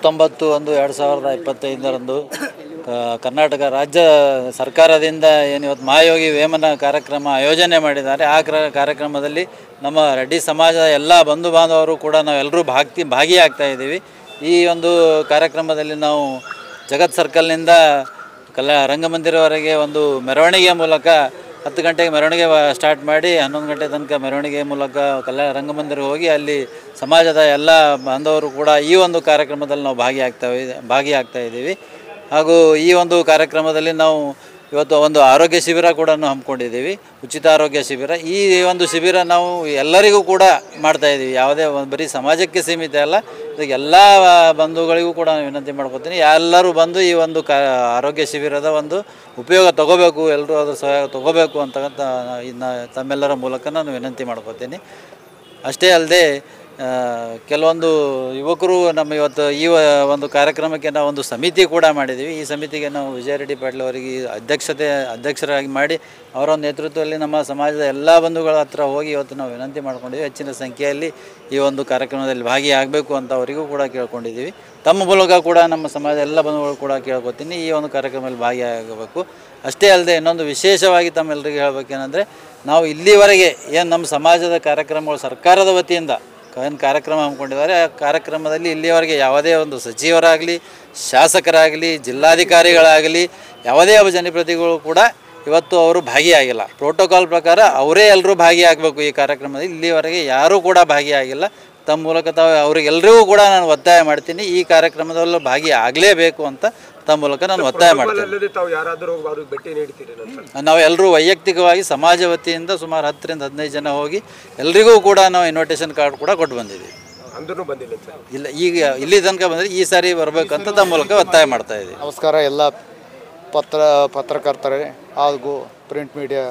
19/1/2025 ಕರ್ನಾಟಕ ರಾಜ್ಯ ಸರ್ಕಾರದಿಂದ ಏನು ಇವತ್ತು ಮಹಾಯೋಗಿ ವೇಮನ ಕಾರ್ಯಕ್ರಮ ಆಯೋಜನೆ ಮಾಡಿದ್ದಾರೆ. ಆ ಕಾರ್ಯಕ್ರಮದಲ್ಲಿ ನಮ್ಮ ರೆಡ್ಡಿ ಸಮಾಜದ ಎಲ್ಲ ಬಂಧು ಬಾಂಧವರು ಕೂಡ ನಾವೆಲ್ಲರೂ ಭಾಗಿಯಾಗ್ತಾ ಇದ್ದೀವಿ. ಈ ಒಂದು ಕಾರ್ಯಕ್ರಮದಲ್ಲಿ ನಾವು ಜಗತ್ ಸರ್ಕಲ್ನಿಂದ ರಂಗಮಂದಿರವರೆಗೆ ಒಂದು ಮೆರವಣಿಗೆ ಮೂಲಕ 10 ಗಂಟೆಗೆ ಮೆರವಣಿಗೆ ಸ್ಟಾರ್ಟ್ ಮಾಡಿ 11 ಗಂಟೆ ತನಕ ಮೆರವಣಿಗೆ ಮೂಲಕ ರಂಗಮಂದಿರ ಹೋಗಿ ಅಲ್ಲಿ ಸಮಾಜದ ಎಲ್ಲ ಬಾಂಧವರು ಕೂಡ ಈ ಒಂದು ಕಾರ್ಯಕ್ರಮದಲ್ಲಿ ನಾವು ಭಾಗಿಯಾಗ್ತಾ ಇದ್ದೀವಿ. ಹಾಗೂ ಈ ಒಂದು ಕಾರ್ಯಕ್ರಮದಲ್ಲಿ ನಾವು ಇವತ್ತು ಒಂದು ಆರೋಗ್ಯ ಶಿಬಿರ ಕೂಡ ಹಮ್ಮಿಕೊಂಡಿದ್ದೀವಿ, ಉಚಿತ ಆರೋಗ್ಯ ಶಿಬಿರ. ಈ ಒಂದು ಶಿಬಿರ ನಾವು ಎಲ್ಲರಿಗೂ ಕೂಡ ಮಾಡ್ತಾಯಿದ್ದೀವಿ, ಯಾವುದೇ ಬರೀ ಸಮಾಜಕ್ಕೆ ಸೀಮಿತ ಅಲ್ಲ, ಇದಕ್ಕೆ ಎಲ್ಲ ಬಂಧುಗಳಿಗೂ ಕೂಡ ವಿನಂತಿ ಮಾಡ್ಕೊತೀನಿ, ಎಲ್ಲರೂ ಬಂದು ಈ ಒಂದು ಆರೋಗ್ಯ ಶಿಬಿರದ ಒಂದು ಉಪಯೋಗ ತಗೋಬೇಕು, ಎಲ್ಲರೂ ಅದರ ಸಹಾಯ ತಗೋಬೇಕು ಅಂತಕ್ಕಂಥ ತಮ್ಮೆಲ್ಲರ ಮೂಲಕ ನಾನು ವಿನಂತಿ ಮಾಡ್ಕೊತೀನಿ. ಅಷ್ಟೇ ಅಲ್ಲದೆ ಕೆಲವೊಂದು ಯುವಕರು ನಮ್ಮ ಇವತ್ತು ಈ ಒಂದು ಕಾರ್ಯಕ್ರಮಕ್ಕೆ ನಾವು ಒಂದು ಸಮಿತಿ ಕೂಡ ಮಾಡಿದ್ದೀವಿ. ಈ ಸಮಿತಿಗೆ ನಾವು ವಿಜಯ ರೆಡ್ಡಿ ಪಾಟೀಲ್ ಅವರಿಗೆ ಅಧ್ಯಕ್ಷರಾಗಿ ಮಾಡಿ ಅವರ ನೇತೃತ್ವದಲ್ಲಿ ನಮ್ಮ ಸಮಾಜದ ಎಲ್ಲ ಬಂಧುಗಳ ಹತ್ರ ಹೋಗಿ ಇವತ್ತು ನಾವು ವಿನಂತಿ ಮಾಡ್ಕೊಂಡಿದ್ದೀವಿ. ಹೆಚ್ಚಿನ ಸಂಖ್ಯೆಯಲ್ಲಿ ಈ ಒಂದು ಕಾರ್ಯಕ್ರಮದಲ್ಲಿ ಭಾಗಿಯಾಗಬೇಕು ಅಂತ ಅವರಿಗೂ ಕೂಡ ಕೇಳ್ಕೊಂಡಿದ್ದೀವಿ. ತಮ್ಮ ಮೂಲಕ ಕೂಡ ನಮ್ಮ ಸಮಾಜದ ಎಲ್ಲ ಬಂಧುಗಳು ಕೂಡ ಕೇಳ್ಕೊತೀನಿ, ಈ ಒಂದು ಕಾರ್ಯಕ್ರಮದಲ್ಲಿ ಭಾಗಿಯಾಗಬೇಕು. ಅಷ್ಟೇ ಅಲ್ಲದೆ ಇನ್ನೊಂದು ವಿಶೇಷವಾಗಿ ತಮ್ಮೆಲ್ಲರಿಗೆ ಹೇಳಬೇಕೇನೆಂದರೆ, ನಾವು ಇಲ್ಲಿವರೆಗೆ ಏನು ನಮ್ಮ ಸಮಾಜದ ಕಾರ್ಯಕ್ರಮಗಳು ಸರ್ಕಾರದ ವತಿಯಿಂದ ಏನು ಕಾರ್ಯಕ್ರಮ ಹಮ್ಮಿಕೊಂಡಿದ್ದಾರೆ, ಆ ಕಾರ್ಯಕ್ರಮದಲ್ಲಿ ಇಲ್ಲಿಯವರೆಗೆ ಯಾವುದೇ ಒಂದು ಸಚಿವರಾಗಲಿ, ಶಾಸಕರಾಗಲಿ, ಜಿಲ್ಲಾಧಿಕಾರಿಗಳಾಗಲಿ, ಯಾವುದೇ ಜನಪ್ರತಿನಿಧಿಗಳು ಕೂಡ ಇವತ್ತು ಅವರು ಭಾಗಿಯಾಗಿಲ್ಲ. ಪ್ರೋಟೋಕಾಲ್ ಪ್ರಕಾರ ಅವರೇ ಎಲ್ಲರೂ ಭಾಗಿಯಾಗಬೇಕು ಈ ಕಾರ್ಯಕ್ರಮದಲ್ಲಿ. ಇಲ್ಲಿವರೆಗೆ ಯಾರೂ ಕೂಡ ಭಾಗಿಯಾಗಿಲ್ಲ. ತಮ್ಮ ಮೂಲಕ ಅವರಿಗೆಲ್ಲರಿಗೂ ಕೂಡ ನಾನು ಒತ್ತಾಯ ಮಾಡ್ತೀನಿ, ಈ ಕಾರ್ಯಕ್ರಮದಲ್ಲೂ ಭಾಗಿಯಾಗಲೇಬೇಕು ಅಂತ ತಮ್ಮ ಮೂಲಕ ನಾನು ಒತ್ತಾಯ ಮಾಡ್ತೀನಿ. ನಾವೆಲ್ಲರೂ ವೈಯಕ್ತಿಕವಾಗಿ ಸಮಾಜ ವತಿಯಿಂದ ಸುಮಾರು 10ರಿಂದ 15 ಜನ ಹೋಗಿ ಎಲ್ರಿಗೂ ಕೂಡ ನಾವು ಇನ್ವಿಟೇಷನ್ ಕಾರ್ಡ್ ಕೂಡ ಕೊಟ್ಟು ಬಂದಿದ್ದೀವಿ. ಇಲ್ಲ, ಈಗ ಇಲ್ಲಿ ತನಕ ಬಂದರೆ ಈ ಸಾರಿ ಬರಬೇಕಂತ ತಮ್ಮ ಮೂಲಕ ಒತ್ತಾಯ ಮಾಡ್ತಾ ಇದ್ದೀವಿ. ನಮಸ್ಕಾರ ಎಲ್ಲ ಪತ್ರಕರ್ತರೇ ಹಾಗೂ ಪ್ರಿಂಟ್ ಮೀಡಿಯಾ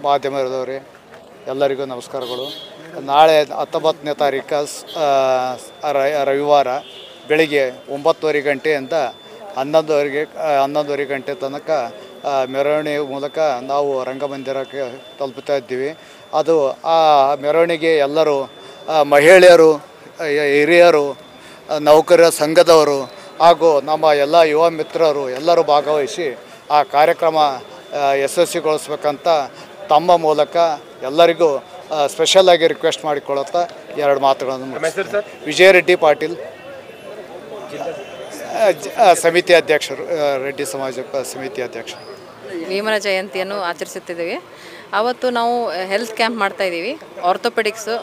ಮಾಧ್ಯಮದವರೇ ಎಲ್ಲರಿಗೂ ನಮಸ್ಕಾರಗಳು. ನಾಳೆ 19ನೇ ತಾರೀಕು ರವಿವಾರ ಬೆಳಿಗ್ಗೆ 9:30 ಗಂಟೆಯಿಂದ 11:30 ಗಂಟೆ ತನಕ ಮೆರವಣಿಗೆ ಮೂಲಕ ನಾವು ರಂಗಮಂದಿರಕ್ಕೆ ತಲುಪುತ್ತಾ ಇದ್ದೀವಿ. ಅದು ಆ ಮೆರವಣಿಗೆ ಎಲ್ಲರೂ ಮಹಿಳೆಯರು, ಹಿರಿಯರು, ನೌಕರರ ಸಂಘದವರು ಹಾಗೂ ನಮ್ಮ ಎಲ್ಲ ಯುವ ಮಿತ್ರರು ಎಲ್ಲರೂ ಭಾಗವಹಿಸಿ ಆ ಕಾರ್ಯಕ್ರಮ ಯಶಸ್ವಿಗೊಳಿಸ್ಬೇಕಂತ ತಮ್ಮ ಮೂಲಕ ಎಲ್ಲರಿಗೂ ಸ್ಪೆಷಲಾಗಿ ರಿಕ್ವೆಸ್ಟ್ ಮಾಡಿಕೊಳ್ಳುತ್ತಾ 2 ಮಾತುಗಳನ್ನು. ವಿಜಯ ರೆಡ್ಡಿ ಪಾಟೀಲ್, ಸಮಿತಿ ಅಧ್ಯಕ್ಷರು, ರೆಡ್ಡಿ ಸಮಾಜ ಸಮಿತಿ ಅಧ್ಯಕ್ಷರು. ವೇಮನ ಜಯಂತಿಯನ್ನು ಆಚರಿಸುತ್ತಿದ್ದೇವೆ. ಅವತ್ತು ನಾವು ಹೆಲ್ತ್ ಕ್ಯಾಂಪ್ ಮಾಡ್ತಾಯಿದ್ದೀವಿ. ಆರ್ಥೋಪೆಡಿಕ್ಸು,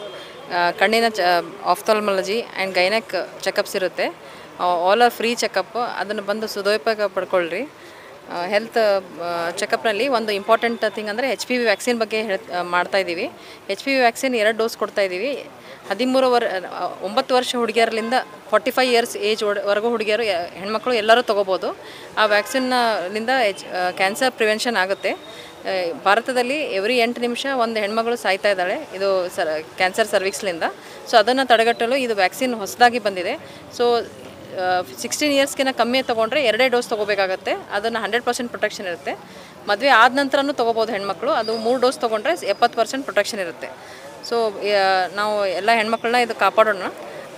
ಕಣ್ಣಿನ ಆಫ್ಥಾಲ್ಮಾಲಜಿ ಆ್ಯಂಡ್ ಗೈನೆಕ್ ಚೆಕಪ್ಸ್ ಇರುತ್ತೆ. All are free checkup. ಅದನ್ನು ಬಂದು ಸದುಪಯೋಗ ಪಡ್ಕೊಳ್ರಿ. ಹೆಲ್ತ್ ಚೆಕಪ್ನಲ್ಲಿ ಒಂದು ಇಂಪಾರ್ಟೆಂಟ್ ಥಿಂಗ್ ಅಂದರೆ HPV ವ್ಯಾಕ್ಸಿನ್ ಬಗ್ಗೆ ಮಾಡ್ತಾಯಿದ್ದೀವಿ. HPV vaccine 2 dose ಕೊಡ್ತಾಯಿದ್ದೀವಿ. 9 ವರ್ಷ ಹುಡುಗಿಯರಿಂದ 45 ಇಯರ್ಸ್ ಏಜ್ ವರೆಗೂ ಹುಡುಗಿಯರು, ಹೆಣ್ಮಕ್ಳು ಎಲ್ಲರೂ ತೊಗೋಬೋದು. ಆ ವ್ಯಾಕ್ಸಿನ್ನಿಂದ ಕ್ಯಾನ್ಸರ್ ಪ್ರಿವೆನ್ಷನ್ ಆಗುತ್ತೆ. ಭಾರತದಲ್ಲಿ ಎವ್ರಿ 8 ನಿಮಿಷ ಒಂದು ಹೆಣ್ಮಗಳು ಸಾಯ್ತಾ ಇದ್ದಾಳೆ ಇದು ಕ್ಯಾನ್ಸರ್ ಸರ್ವಿಕ್ಸ್ಲಿಂದ. ಸೊ ಅದನ್ನು ತಡೆಗಟ್ಟಲು ಇದು ವ್ಯಾಕ್ಸಿನ್ ಹೊಸದಾಗಿ ಬಂದಿದೆ. ಸೊ 16 ಇಯರ್ಸ್ಗಿಂತ ಕಮ್ಮಿ ತೊಗೊಂಡ್ರೆ 2 ಡೋಸ್ ತೊಗೋಬೇಕಾಗತ್ತೆ. ಅದನ್ನು 100% ಪ್ರೊಟೆಕ್ಷನ್ ಇರುತ್ತೆ. ಮದುವೆ ಆದ ನಂತರನೂ ತೊಗೋಬೋದು ಹೆಣ್ಮಕ್ಳು. ಅದು 3 ಡೋಸ್ ತೊಗೊಂಡ್ರೆ 70% ಪ್ರೊಟೆಕ್ಷನ್ ಇರುತ್ತೆ. ಸೊ ನಾವು ಎಲ್ಲ ಹೆಣ್ಮಕ್ಳನ್ನ ಇದು ಕಾಪಾಡೋಣ.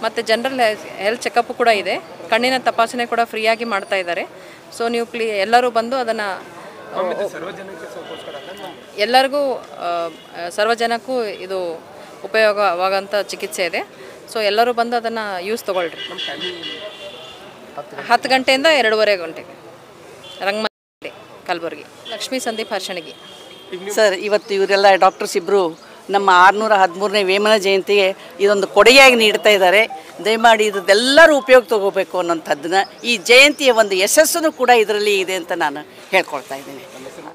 ಮತ್ತು ಜನರಲ್ ಹೆಲ್ತ್ ಚೆಕಪ್ಪು ಕೂಡ ಇದೆ. ಕಣ್ಣಿನ ತಪಾಸಣೆ ಕೂಡ ಫ್ರೀಯಾಗಿ ಮಾಡ್ತಾ ಇದ್ದಾರೆ. ಸೊ ನೀವು ಎಲ್ಲರೂ ಬಂದು ಅದನ್ನು ಎಲ್ಲರಿಗೂ ಸರ್ವಜನಕ್ಕೂ ಇದು ಉಪಯೋಗವಾಗೋಂಥ ಚಿಕಿತ್ಸೆ ಇದೆ. ಸೊ ಎಲ್ಲರೂ ಬಂದು ಅದನ್ನು ತೊಗೊಳ್ರಿ. 10 ಗಂಟೆಯಿಂದ 2:30 ಗಂಟೆಗೆ ರಂಗಮಂದಿರ, ಕಲಬುರಗಿ. ಲಕ್ಷ್ಮೀ ಸಂದೀಪ್ ಹರ್ಷಣಗಿ ಸರ್. ಇವತ್ತು ಇವರೆಲ್ಲ ಡಾಕ್ಟರ್ಸ್ ಇಬ್ಬರು ನಮ್ಮ 613ನೇ ವೇಮನ ಜಯಂತಿಗೆ ಇದೊಂದು ಕೊಡುಗೆಯಾಗಿ ನೀಡ್ತಾ ಇದ್ದಾರೆ. ದಯಮಾಡಿ ಇದೆಲ್ಲರೂ ಉಪಯೋಗ ತಗೋಬೇಕು ಅನ್ನೋಂಥದ್ದನ್ನ, ಈ ಜಯಂತಿಯ ಒಂದು ಯಶಸ್ಸನ್ನು ಕೂಡ ಇದರಲ್ಲಿ ಇದೆ ಅಂತ ನಾನು ಹೇಳ್ಕೊಳ್ತಾ ಇದ್ದೀನಿ.